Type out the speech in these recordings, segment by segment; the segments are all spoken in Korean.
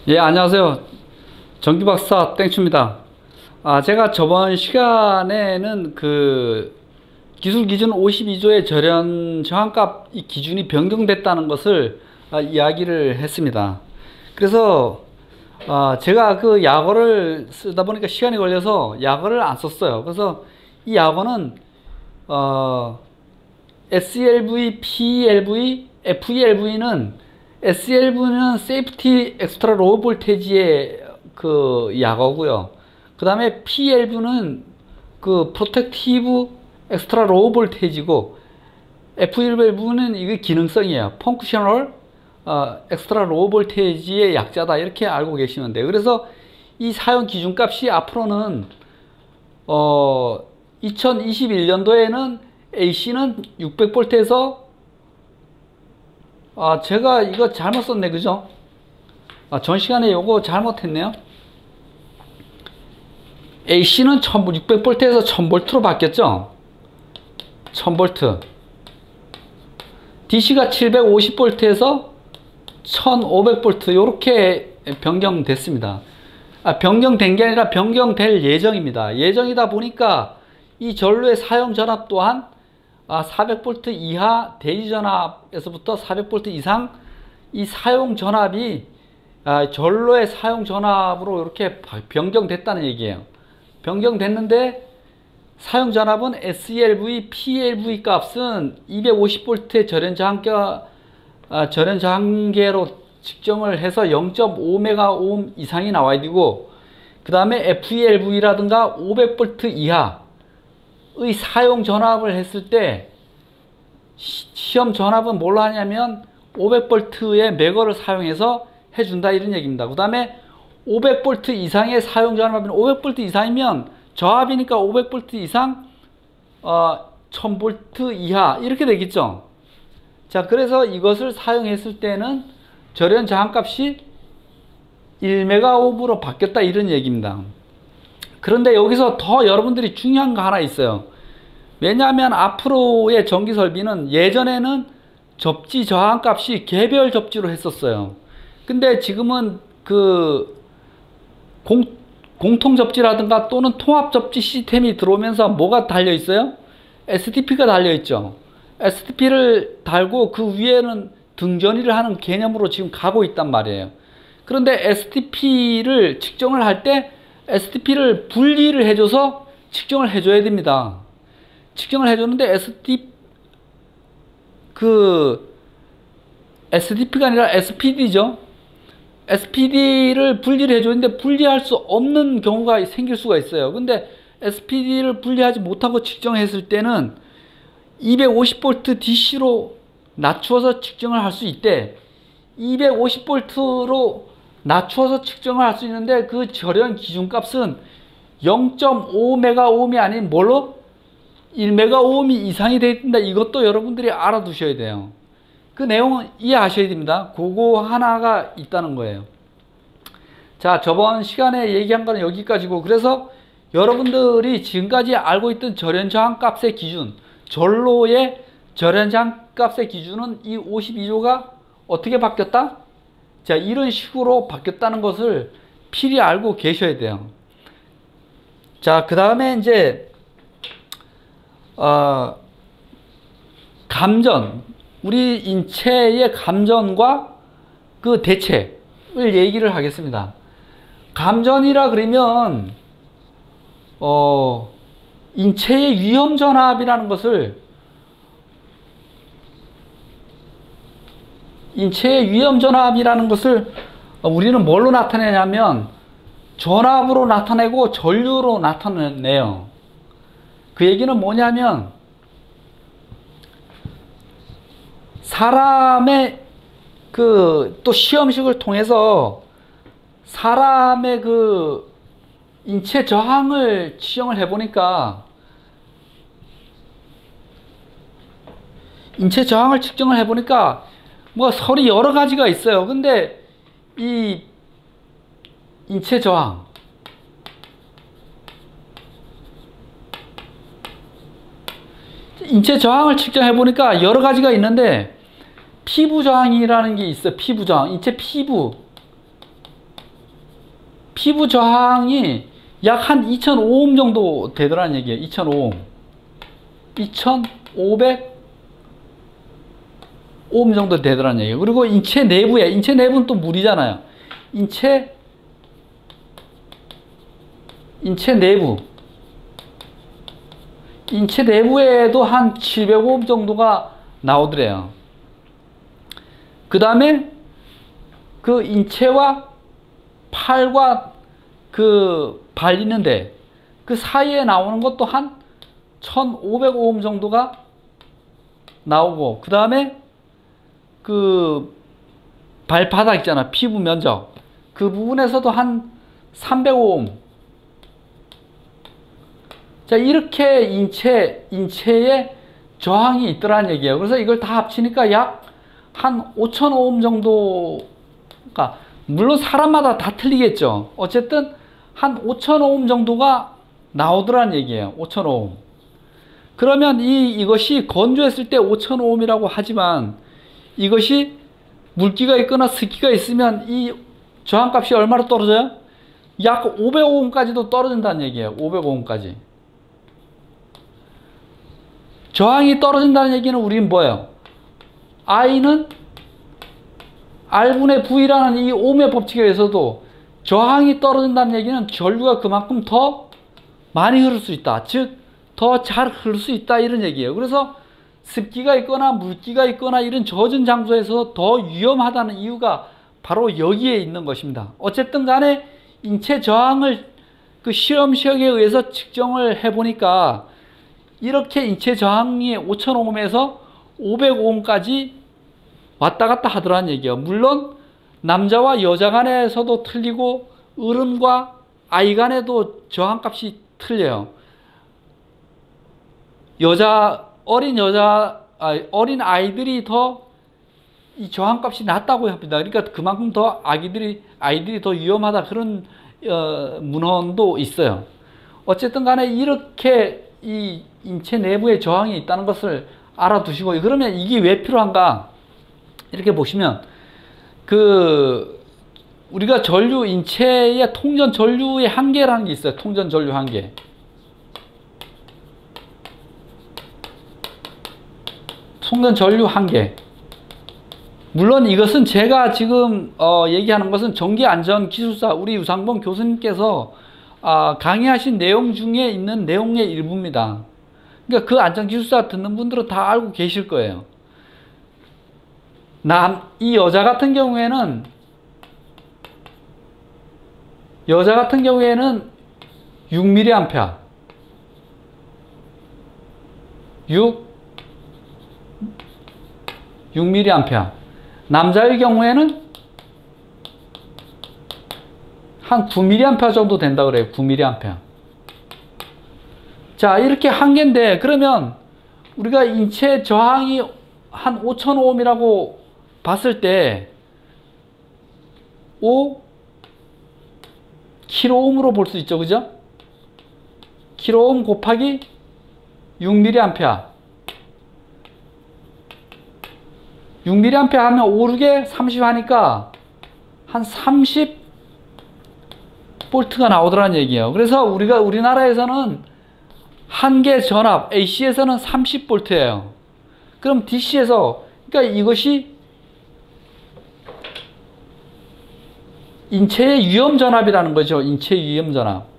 예, 안녕하세요. 전기박사 땡추입니다. 제가 저번 시간에는 그 기술 기준 52조의 절연 저항값 이 기준이 변경됐다는 것을 이야기를 했습니다. 그래서 제가 그 약어를 쓰다 보니까 시간이 걸려서 약어를 안 썼어요. 그래서 이 약어는 SLV, PLV, FELV는 SLV는 세이프티 엑스트라 로우 볼테지의 그 약어고요. 그 다음에 PLV는 그 프로텍티브 엑스트라 로우 볼테지고, FELV는 이게 기능성이에요. 펑크셔널 엑스트라 로우 볼테지의 약자다, 이렇게 알고 계시면 돼요. 그래서 이 사용 기준값이 앞으로는 2021년도에는 AC는 600V에서 제가 이거 잘못 썼네, 그죠? 전 시간에 요거 잘못했네요. AC는 600V에서 1000V로 바뀌었죠? 1000V. DC가 750V에서 1500V, 요렇게 변경됐습니다. 변경된 게 아니라 변경될 예정입니다. 예정이다 보니까 이 전로의 사용 전압 또한 400V 이하 대지 전압에서부터 400V 이상 이 사용 전압이 전로의 사용 전압으로 이렇게 변경됐다는 얘기예요. 변경됐는데 사용 전압은 SELV, PLV 값은 250V의 절연 저항계로 측정을 해서 0.5MΩ 이상이 나와야 되고, 그 다음에 FELV라든가 500V 이하 의 사용 전압을 했을 때 시험 전압은 뭘로 하냐면 500V의 맥어를 사용해서 해준다, 이런 얘기입니다. 그 다음에 500V 이상의 사용 전압은 500V 이상이면 저압이니까 500V 이상 1000V 이하 이렇게 되겠죠. 자, 그래서 이것을 사용했을 때는 절연 저항값이 1메가옴으로 바뀌었다, 이런 얘기입니다. 그런데 여기서 더 여러분들이 중요한 거 하나 있어요. 왜냐하면 앞으로의 전기 설비는 예전에는 접지 저항값이 개별 접지로 했었어요. 근데 지금은 그 공통 접지라든가 또는 통합 접지 시스템이 들어오면서 뭐가 달려 있어요? STP가 달려 있죠. STP를 달고 그 위에는 등전이를 하는 개념으로 지금 가고 있단 말이에요. 그런데 STP를 측정을 할 때 STP를 분리를 해줘서 측정을 해줘야 됩니다. 측정을 해줬는데 STP가 아니라 SPD죠. SPD를 분리를 해줬는데 분리할 수 없는 경우가 생길 수가 있어요. 근데 SPD를 분리하지 못하고 측정했을 때는 250V DC로 낮추어서 측정을 할 수 있대. 250V로 낮추어서 측정을 할 수 있는데 그 절연 기준값은 0.5메가옴이 아닌 뭘로? 1메가옴이 이상이 되어 있다. 이것도 여러분들이 알아두셔야 돼요. 그 내용은 이해하셔야 됩니다. 그거 하나가 있다는 거예요. 자, 저번 시간에 얘기한 거는 여기까지고, 그래서 여러분들이 지금까지 알고 있던 절연 저항 값의 기준, 전로의 절연 저항 값의 기준은 이 52조가 어떻게 바뀌었다? 자, 이런 식으로 바뀌었다는 것을 필히 알고 계셔야 돼요. 자, 그 다음에 이제 감전, 우리 인체의 감전과 그 대책을 얘기를 하겠습니다. 감전이라 그러면 인체의 위험 전압이라는 것을, 인체의 위험 전압이라는 것을 우리는 뭘로 나타내냐면 전압으로 나타내고 전류로 나타내요. 그 얘기는 뭐냐면 사람의 또 시험식을 통해서 사람의 그 인체 저항을 지정을 해보니까, 인체 저항을 측정을 해보니까 뭐 설이 여러 가지가 있어요. 근데 이 인체 저항, 인체 저항을 측정해 보니까 여러 가지가 있는데 피부 저항이라는 게 있어요. 피부 저항, 인체 피부, 피부 저항이 약 한 2005옴 정도 되더라는 얘기예요. 2005옴. 2500 오hm 정도 되더라는 얘기예요. 그리고 인체 내부는 또 물이잖아요. 인체 내부에도 한 700오hm 정도가 나오더래요. 그 다음에 그 인체와 팔과 그 발 있는데 그 사이에 나오는 것도 한 1500오hm 정도가 나오고, 그 다음에 그 발바닥 있잖아, 피부 면적, 그 부분에서도 한 300오hm. 자, 이렇게 인체에 저항이 있더라는 얘기예요. 그래서 이걸 다 합치니까 약 한 5000오hm 정도가, 물론 사람마다 다 틀리겠죠. 어쨌든 한 5000오hm 정도가 나오더라는 얘기예요. 5000오hm. 그러면 이것이 건조했을 때 5000오음이라고 하지만, 이것이 물기가 있거나 습기가 있으면 이 저항값이 얼마로 떨어져요? 약 500오음까지도 떨어진다는 얘기예요. 500오음까지. 저항이 떨어진다는 얘기는 우리는 뭐예요? I는 R분의 V라는 이 ohm의 법칙에 의해서도 저항이 떨어진다는 얘기는 전류가 그만큼 더 많이 흐를 수 있다. 즉, 더 잘 흐를 수 있다, 이런 얘기예요. 그래서 습기가 있거나 물기가 있거나 이런 젖은 장소에서 더 위험하다는 이유가 바로 여기에 있는 것입니다. 어쨌든 간에 인체 저항을 그 실험식에 의해서 측정을 해보니까 이렇게 인체 저항이 5000오음에서 500오음까지 왔다 갔다 하더라는 얘기예요. 물론 남자와 여자 간에서도 틀리고 어른과 아이 간에도 저항값이 틀려요. 어린 아이들이 더 이 저항값이 낮다고 합니다. 그러니까 그만큼 더 아이들이 더 위험하다, 그런 문헌도 있어요. 어쨌든 간에 이렇게 이 인체 내부에 저항이 있다는 것을 알아두시고, 그러면 이게 왜 필요한가? 이렇게 보시면 우리가 인체의 통전 전류의 한계라는 게 있어요. 통전 전류 한계. 통전 전류 한계. 물론 이것은 제가 지금 얘기하는 것은 전기안전기술사 우리 유상범 교수님께서 강의하신 내용 중에 있는 내용의 일부입니다. 그러니까 그 안전기술사 듣는 분들은 다 알고 계실 거예요. 이 여자 같은 경우에는 6mA 6mA. 남자의 경우에는 한 9mA 정도 된다 그래요. 9mA. 자, 이렇게 한계인데, 그러면 우리가 인체 저항이 한 5000오음이라고 봤을 때 5kΩ으로 볼 수 있죠. 그죠? kΩ 곱하기 6mA. 6mA 하면 5, 6에 30 하니까 한 30 볼트가 나오더라는 얘기예요. 그래서 우리나라에서는 한계 전압 AC에서는 30 볼트예요. 그럼 DC에서, 그러니까 이것이 인체의 위험 전압이라는 거죠. 인체 위험 전압.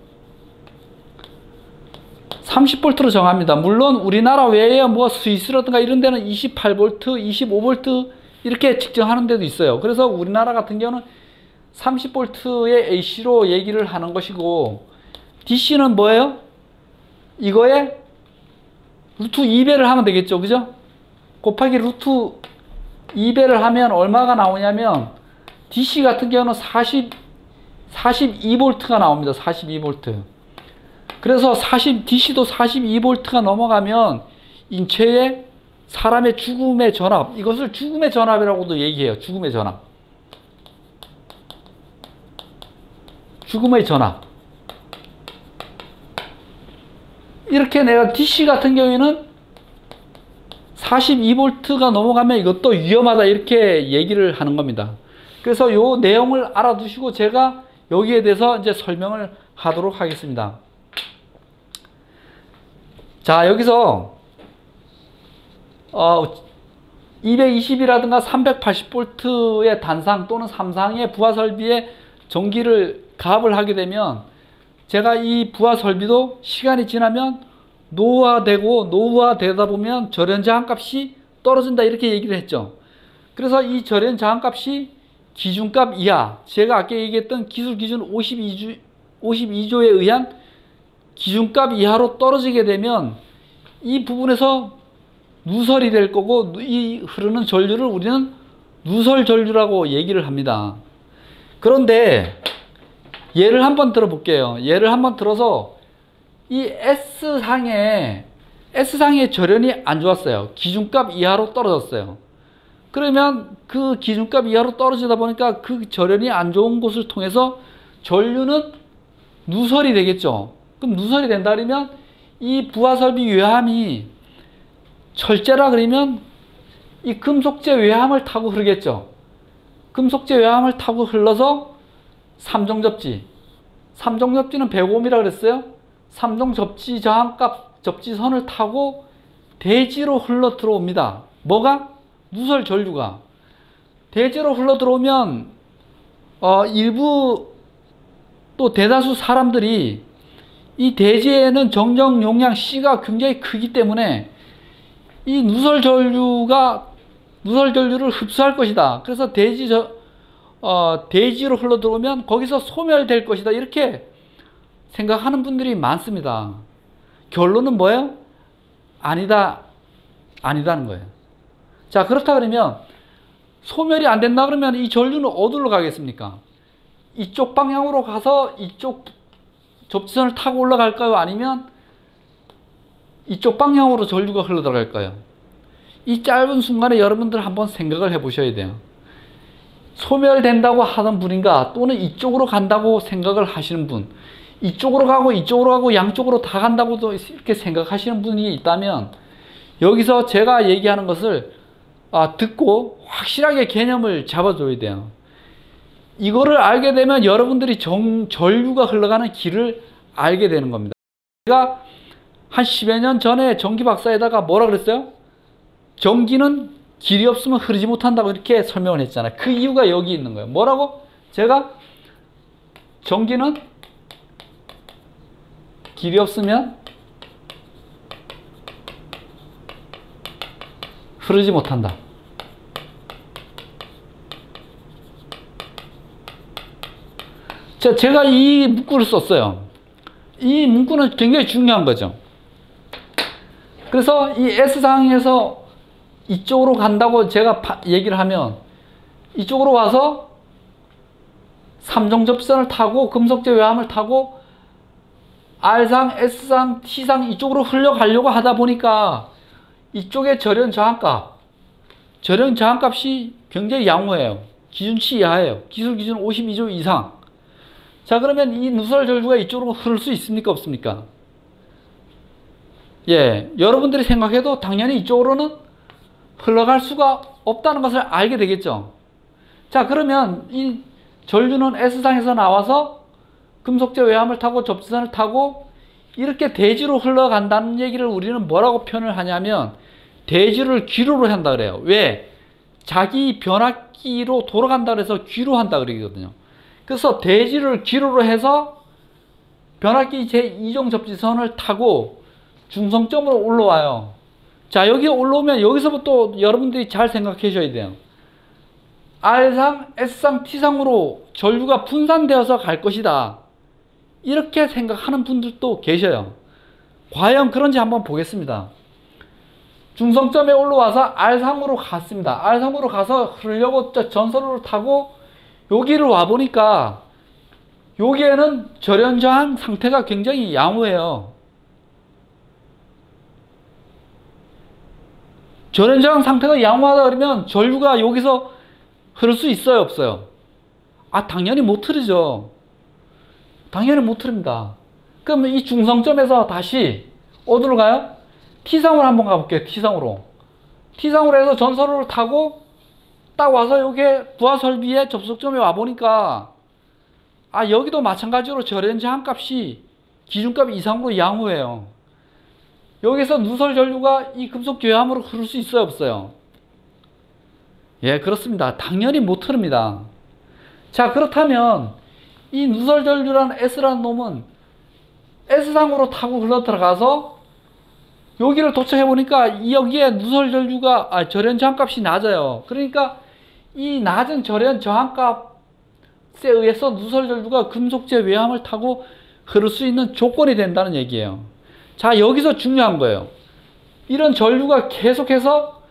30볼트로 정합니다. 물론 우리나라 외에 뭐 스위스라든가 이런 데는 28V, 25V 이렇게 측정하는 데도 있어요. 그래서 우리나라 같은 경우는 30V의 AC로 얘기를 하는 것이고, DC는 뭐예요? 이거에 루트 2배를 하면 되겠죠. 그죠? 곱하기 루트 2배를 하면 얼마가 나오냐면, DC 같은 경우는 42V가 나옵니다. 42V. 그래서 DC도 42V가 넘어가면 인체의 사람의 죽음의 전압, 이것을 죽음의 전압이라고도 얘기해요. 죽음의 전압. 죽음의 전압. 이렇게 내가 DC 같은 경우에는 42V가 넘어가면 이것도 위험하다, 이렇게 얘기를 하는 겁니다. 그래서 요 내용을 알아두시고 제가 여기에 대해서 이제 설명을 하도록 하겠습니다. 자, 여기서 220이라든가 380V의 단상 또는 삼상의 부하 설비에 전기를 가압을 하게 되면 제가 이 부하 설비도 시간이 지나면 노후화되다 보면 절연 저항값이 떨어진다 이렇게 얘기를 했죠. 그래서 이 절연 저항값이 기준값 이하, 제가 아까 얘기했던 기술 기준 52조에 의한 기준값 이하로 떨어지게 되면 이 부분에서 누설이 될 거고, 이 흐르는 전류를 우리는 누설 전류라고 얘기를 합니다. 그런데 예를 한번 들어볼게요. 예를 한번 들어서 이 S상의 절연이 안 좋았어요. 기준값 이하로 떨어졌어요. 그러면 그 기준값 이하로 떨어지다 보니까 그 절연이 안 좋은 곳을 통해서 전류는 누설이 되겠죠. 그럼 누설이 된다 그러면 이 부하설비 외함이 철제라 그러면 이 금속재 외함을 타고 흐르겠죠. 금속재 외함을 타고 흘러서 삼종접지는 105mm라 그랬어요. 삼종접지 저항값 접지선을 타고 대지로 흘러 들어옵니다. 뭐가? 누설 전류가. 대지로 흘러 들어오면 일부 또 대다수 사람들이 이 대지에는 정정 용량 C가 굉장히 크기 때문에 이 누설 전류를 흡수할 것이다. 그래서 대지로 흘러 들어오면 거기서 소멸될 것이다. 이렇게 생각하는 분들이 많습니다. 결론은 뭐예요? 아니다는 거예요. 자, 그렇다 그러면 소멸이 안 된다 그러면 이 전류는 어디로 가겠습니까? 이쪽 방향으로 가서 이쪽 접지선을 타고 올라갈까요? 아니면 이쪽 방향으로 전류가 흘러 들어갈까요? 이 짧은 순간에 여러분들 한번 생각을 해 보셔야 돼요. 소멸된다고 하던 분인가, 또는 이쪽으로 간다고 생각을 하시는 분, 이쪽으로 가고 양쪽으로 다 간다고도 이렇게 생각하시는 분이 있다면 여기서 제가 얘기하는 것을 듣고 확실하게 개념을 잡아줘야 돼요. 이거를 알게 되면 여러분들이 전류가 흘러가는 길을 알게 되는 겁니다. 제가 한 10여 년 전에 전기 박사에다가 뭐라 그랬어요? 전기는 길이 없으면 흐르지 못한다고 이렇게 설명을 했잖아요. 그 이유가 여기 있는 거예요. 뭐라고? 제가 전기는 길이 없으면 흐르지 못한다. 제가 이 문구를 썼어요. 이 문구는 굉장히 중요한 거죠. 그래서 이 S상에서 이쪽으로 간다고 제가 얘기를 하면 이쪽으로 와서 삼종접선을 타고 금속재 외함을 타고 R상, S상, T상 이쪽으로 흘러가려고 하다 보니까 이쪽의 절연 저항값이 굉장히 양호해요. 기준치 이하예요. 기술 기준 52조 이상. 자, 그러면 이 누설 전류가 이쪽으로 흐를 수 있습니까? 없습니까? 예, 여러분들이 생각해도 당연히 이쪽으로는 흘러갈 수가 없다는 것을 알게 되겠죠. 자, 그러면 이 전류는 S상에서 나와서 금속재 외함을 타고 접지선을 타고 이렇게 대지로 흘러간다는 얘기를 우리는 뭐라고 표현을 하냐면 대지를 귀로로 한다 그래요. 왜? 자기 변압기로 돌아간다 그래서 귀로 한다 그러거든요. 그래서 대지를 귀로로 해서 변압기 제2종 접지선을 타고 중성점으로 올라와요. 자, 여기 올라오면 여기서부터 여러분들이 잘 생각해 주셔야 돼요. R상, S상, T상으로 전류가 분산되어서 갈 것이다. 이렇게 생각하는 분들도 계셔요. 과연 그런지 한번 보겠습니다. 중성점에 올라와서 R상으로 갔습니다. R상으로 가서 흐르려고 전선으로 타고 여기를 와보니까 여기에는 절연저항 상태가 굉장히 양호해요. 절연저항 상태가 양호하다 그러면 전류가 여기서 흐를 수 있어요? 없어요? 당연히 못 흐르죠. 당연히 못 흐릅니다. 그럼 이 중성점에서 다시 어디로 가요? T상으로 한번 가볼게요. T상으로 해서 전선으로 타고 딱 와서 여기 부하설비의 접속점에 와보니까 여기도 마찬가지로 절연 저항값이 기준값 이상으로 양호해요. 여기서 누설 전류가 이 금속 교합으로 흐를 수 있어요, 없어요? 예, 그렇습니다. 당연히 못 흐릅니다. 자, 그렇다면 이 누설 전류라는 S라는 놈은 S상으로 타고 흘러 들어가서 여기를 도착해 보니까 여기에 누설 전류가 절연 저항값이 낮아요. 그러니까 이 낮은 절연 저항값에 의해서 누설 전류가 금속재 외함을 타고 흐를 수 있는 조건이 된다는 얘기예요. 자, 여기서 중요한 거예요. 이런 전류가 계속해서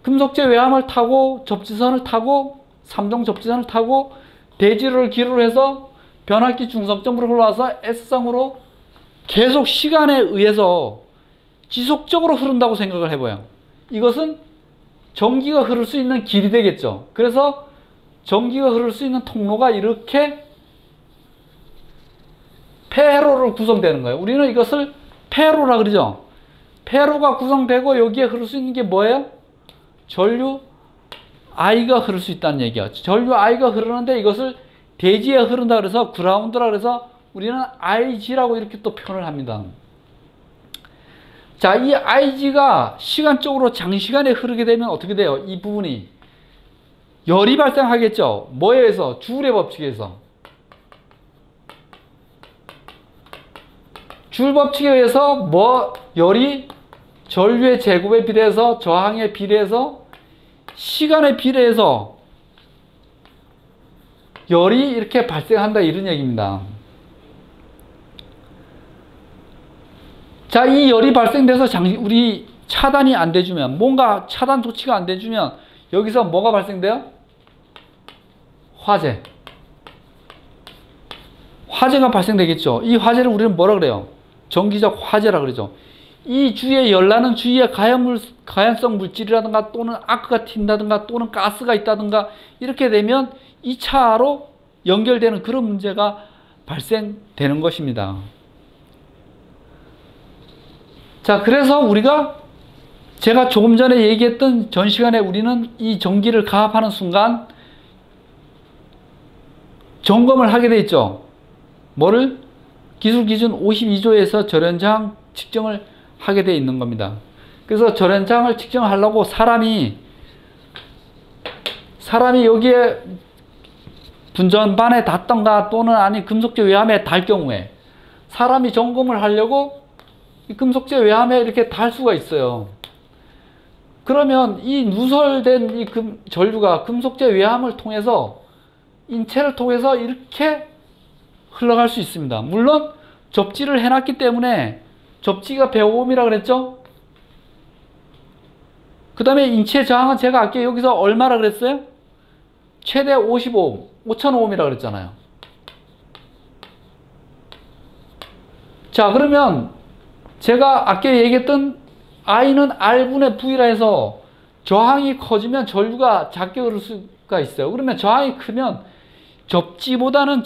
금속재 외함을 타고 접지선을 타고 삼중 접지선을 타고 대지를 기로로 해서 변압기 중성점으로 흘러와서 S상으로 계속 시간에 의해서 지속적으로 흐른다고 생각을 해봐요. 이것은 전기가 흐를 수 있는 길이 되겠죠. 그래서 전기가 흐를 수 있는 통로가 이렇게 폐로로 구성되는 거예요. 우리는 이것을 폐로라 그러죠. 폐로가 구성되고 여기에 흐를 수 있는 게 뭐예요? 전류 I가 흐를 수 있다는 얘기야. 전류 I가 흐르는데 이것을 대지에 흐른다 그래서 그라운드라 그래서 우리는 IG라고 이렇게 또 표현을 합니다. 자, 이 IG가 시간적으로 장시간에 흐르게 되면 어떻게 돼요? 이 부분이 열이 발생하겠죠. 뭐에 의해서? 줄의 법칙에 의해서. 줄 법칙에 의해서 열이 전류의 제곱에 비례해서 저항에 비례해서 시간에 비례해서 열이 이렇게 발생한다 이런 얘기입니다. 자, 이 열이 발생돼서 우리 차단이 안 돼주면 뭔가 차단 조치가 안 돼주면 여기서 뭐가 발생돼요? 화재가 발생되겠죠. 이 화재를 우리는 뭐라 그래요? 전기적 화재라 그러죠. 이 주위에 열나는 주위에 가연성 물질이라든가 또는 아크가 튄다든가 또는 가스가 있다든가 이렇게 되면 2차로 연결되는 그런 문제가 발생되는 것입니다. 자, 그래서 제가 조금 전에 얘기했던 전 시간에 우리는 이 전기를 가압하는 순간 점검을 하게 돼 있죠. 뭐를? 기술기준 52조에서 절연저항 측정을 하게 돼 있는 겁니다. 그래서 절연저항을 측정하려고 사람이 여기에 분전반에 닿던가 또는 아니 금속재 외함에 닿을 경우에 사람이 점검을 하려고 이 금속재 외함에 이렇게 닿을 수가 있어요. 그러면 이 누설된 이 전류가 금속재 외함을 통해서 인체를 통해서 이렇게 흘러갈 수 있습니다. 물론 접지를 해놨기 때문에 접지가 105ohm이라고 그랬죠? 그 다음에 인체 저항은 제가 아까 여기서 얼마라 그랬어요? 최대 55ohm, 5000ohm이라고 그랬잖아요. 자, 그러면 제가 아까 얘기했던 I는 R분의 V라 해서 저항이 커지면 전류가 작게 흐를 수가 있어요. 그러면 저항이 크면 접지보다는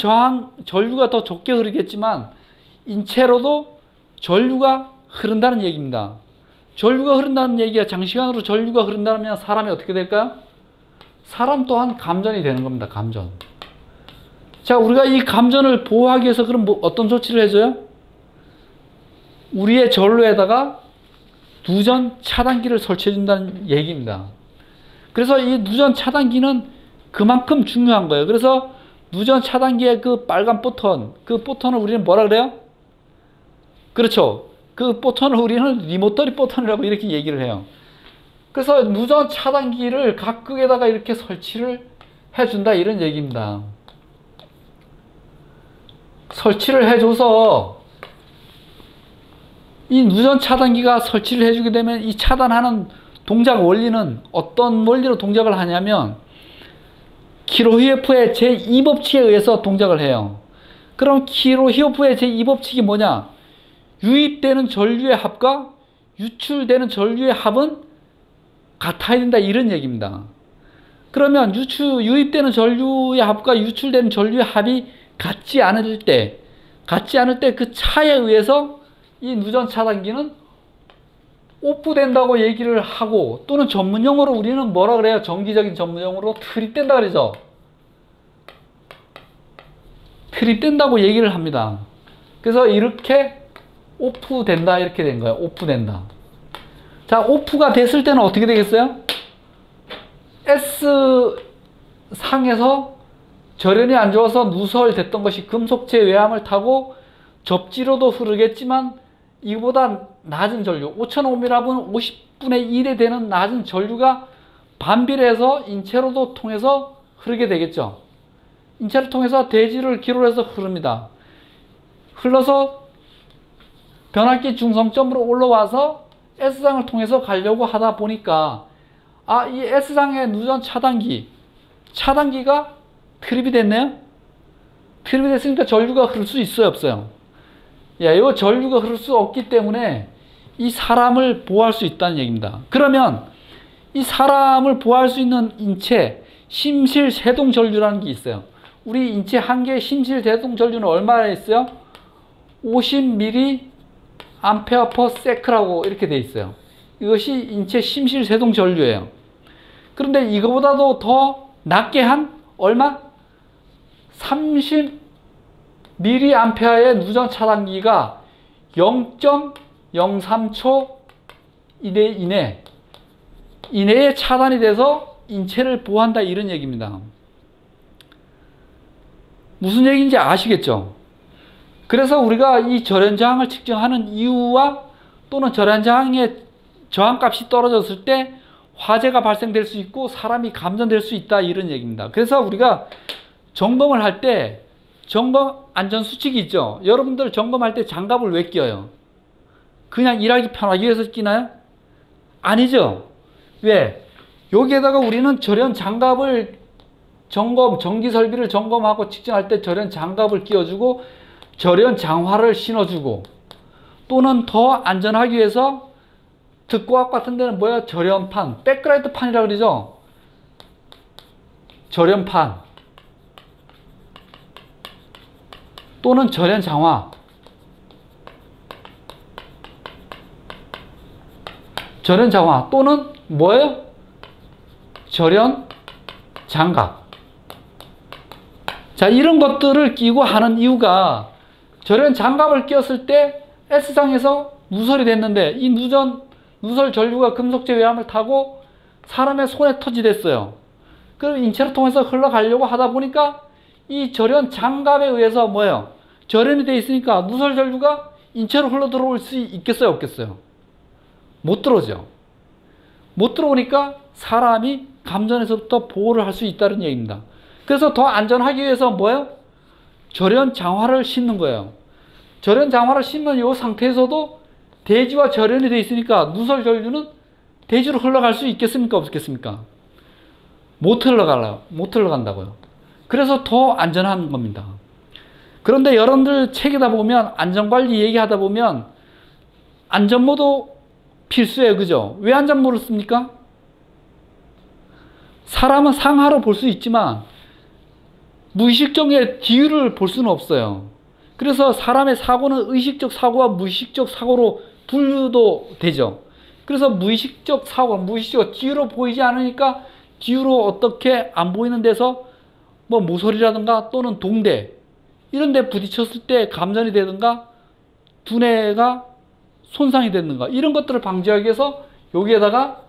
전류가 더 적게 흐르겠지만 인체로도 전류가 흐른다는 얘기입니다. 전류가 흐른다는 얘기가 장시간으로 전류가 흐른다면 사람이 어떻게 될까요? 사람 또한 감전이 되는 겁니다. 감전. 자, 우리가 이 감전을 보호하기 위해서 그럼 어떤 조치를 해줘요? 우리의 전로에다가 누전 차단기를 설치해 준다는 얘기입니다. 그래서 이 누전 차단기는 그만큼 중요한 거예요. 그래서 누전 차단기의 그 빨간 버튼, 그 버튼을 우리는 뭐라 그래요? 그렇죠. 그 버튼을 우리는 리모터리 버튼이라고 이렇게 얘기를 해요. 그래서 누전 차단기를 각극에다가 이렇게 설치를 해준다 이런 얘기입니다. 설치를 해줘서 이 누전 차단기가 설치를 해주게 되면 이 차단하는 동작 원리는 어떤 원리로 동작을 하냐면 키로히오프의 제2법칙에 의해서 동작을 해요. 그럼 키로히오프의 제2법칙이 뭐냐? 유입되는 전류의 합과 유출되는 전류의 합은 같아야 된다 이런 얘기입니다. 그러면 유입되는 전류의 합과 유출되는 전류의 합이 같지 않을 때 그 차에 의해서 이 누전 차단기는 오프된다고 얘기를 하고 또는 전문용어로 우리는 뭐라 그래요? 정기적인 전문용어로 트립된다 그러죠. 트립된다고 얘기를 합니다. 그래서 이렇게 오프된다 이렇게 된 거예요. 오프된다. 자, 오프가 됐을 때는 어떻게 되겠어요? S상에서 절연이 안 좋아서 누설됐던 것이 금속체 외암을 타고 접지로도 흐르겠지만 이보다 낮은 전류, 5000오미랍은 50분의 1에 되는 낮은 전류가 반비례해서 인체로도 통해서 흐르게 되겠죠. 인체를 통해서 대지를 기로로 해서 흐릅니다. 흘러서 변압기 중성점으로 올라와서 S상을 통해서 가려고 하다 보니까 이 S상의 누전 차단기가 트립이 됐네요. 트립이 됐으니까 전류가 흐를 수 있어요, 없어요? 이 전류가 흐를 수 없기 때문에 이 사람을 보호할 수 있다는 얘기입니다. 그러면 이 사람을 보호할 수 있는 인체 심실세동전류라는 게 있어요. 우리 인체 한 개의 심실세동전류는 얼마나 있어요? 50mAh/s라고 이렇게 돼 있어요. 이것이 인체 심실세동전류예요. 그런데 이거보다도 더 낮게 한 얼마? 30mA의 누전 차단기가 0.03초 이내에 차단이 돼서 인체를 보호한다 이런 얘기입니다. 무슨 얘기인지 아시겠죠? 그래서 우리가 이 절연저항을 측정하는 이유와 또는 절연저항의 저항값이 떨어졌을 때 화재가 발생될 수 있고 사람이 감전될 수 있다 이런 얘기입니다. 그래서 우리가 점검을 할 때 점검 안전수칙이 있죠. 여러분들 점검할 때 장갑을 왜 끼워요? 그냥 일하기 편하기 위해서 끼나요? 아니죠. 왜? 여기에다가 우리는 절연 장갑을 전기 설비를 점검하고 측정할 때 절연 장갑을 끼워주고 절연 장화를 신어주고 또는 더 안전하기 위해서 특고학 같은 데는 뭐야? 절연판, 백그라이트 판이라고 그러죠. 절연판 또는 절연 장화, 절연 장화 또는 뭐예요? 절연 장갑. 자, 이런 것들을 끼고 하는 이유가 절연 장갑을 끼웠을 때 S상에서 누설이 됐는데 이 누설 전류가 금속재 외암을 타고 사람의 손에 터지됐어요. 그럼 인체를 통해서 흘러가려고 하다 보니까 이 절연 장갑에 의해서 뭐예요? 절연이 되어 있으니까 누설 전류가 인체로 흘러 들어올 수 있겠어요? 없겠어요? 못 들어오죠. 못 들어오니까 사람이 감전에서부터 보호를 할 수 있다는 얘기입니다. 그래서 더 안전하기 위해서 뭐예요? 절연 장화를 신는 거예요. 절연 장화를 신는 이 상태에서도 대지와 절연이 되어 있으니까 누설 전류는 대지로 흘러갈 수 있겠습니까? 없겠습니까? 못 흘러간다고요. 그래서 더 안전한 겁니다. 그런데 여러분들 책에다 보면 안전관리 얘기하다 보면 안전모도 필수예요. 그죠? 왜 안전모를 씁니까? 사람은 상하로 볼 수 있지만 무의식적의 뒤를 볼 수는 없어요. 그래서 사람의 사고는 의식적 사고와 무의식적 사고로 분류도 되죠. 그래서 무의식적 사고, 무의식적 뒤로 보이지 않으니까 뒤로 어떻게 안 보이는 데서 뭐 모서리라든가 또는 동대 이런 데 부딪혔을 때 감전이 되든가 두뇌가 손상이 되든가 이런 것들을 방지하기 위해서 여기에다가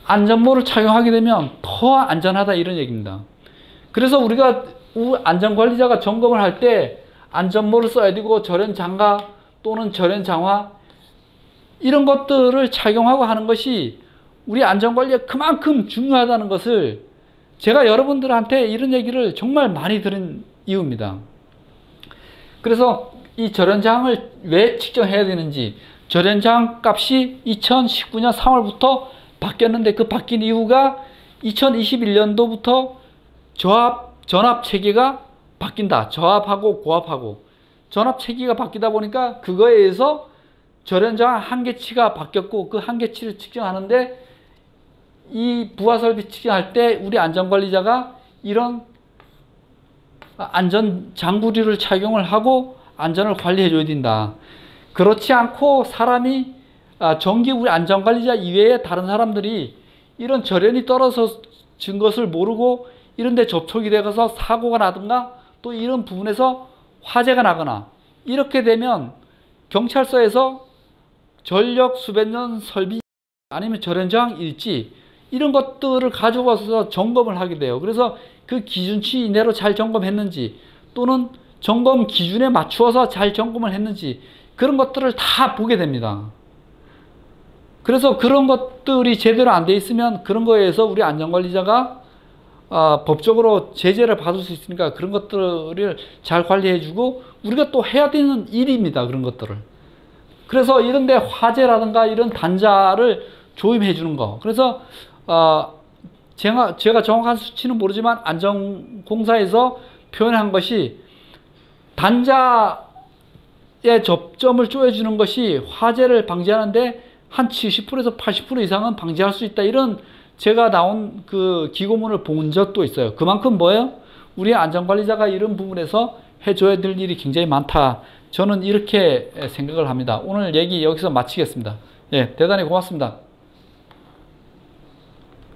안전모를 착용하게 되면 더 안전하다 이런 얘기입니다. 그래서 우리가 안전관리자가 점검을 할 때 안전모를 써야 되고 절연 장갑 또는 절연 장화 이런 것들을 착용하고 하는 것이 우리 안전관리에 그만큼 중요하다는 것을 제가 여러분들한테 이런 얘기를 정말 많이 들은 이유입니다. 그래서 이 절연장을 왜 측정해야 되는지, 절연장 값이 2019년 3월부터 바뀌었는데 그 바뀐 이유가 2021년도부터 전압체계가 바뀐다. 저압하고 고압하고 전압체계가 바뀌다 보니까 그거에 의해서 절연장 한계치가 바뀌었고 그 한계치를 측정하는데 이 부하설비 측정할 때 우리 안전관리자가 이런 안전장구리를 착용을 하고 안전을 관리해 줘야 된다. 그렇지 않고 사람이 정기 우리 안전관리자 이외에 다른 사람들이 이런 절연이 떨어진 것을 모르고 이런 데 접촉이 되어서 사고가 나든가 또 이런 부분에서 화재가 나거나 이렇게 되면 경찰서에서 전력 수변전 설비 아니면 절연저항 일지 이런 것들을 가져와서 점검을 하게 돼요. 그래서 그 기준치 이내로 잘 점검했는지 또는 점검 기준에 맞추어서 잘 점검을 했는지 그런 것들을 다 보게 됩니다. 그래서 그런 것들이 제대로 안 돼 있으면 그런 거에 의해서 우리 안전관리자가 법적으로 제재를 받을 수 있으니까 그런 것들을 잘 관리해주고 우리가 또 해야 되는 일입니다. 그런 것들을. 그래서 이런데 화재라든가 이런 단자를 조임해 주는 거. 그래서 제가 정확한 수치는 모르지만 안전공사에서 표현한 것이 단자의 접점을 쪼여주는 것이 화재를 방지하는데 한 70%에서 80% 이상은 방지할 수 있다. 이런 제가 나온 그 기고문을 본 적도 있어요. 그만큼 뭐예요? 우리 안전관리자가 이런 부분에서 해줘야 될 일이 굉장히 많다. 저는 이렇게 생각을 합니다. 오늘 얘기 여기서 마치겠습니다. 예, 대단히 고맙습니다.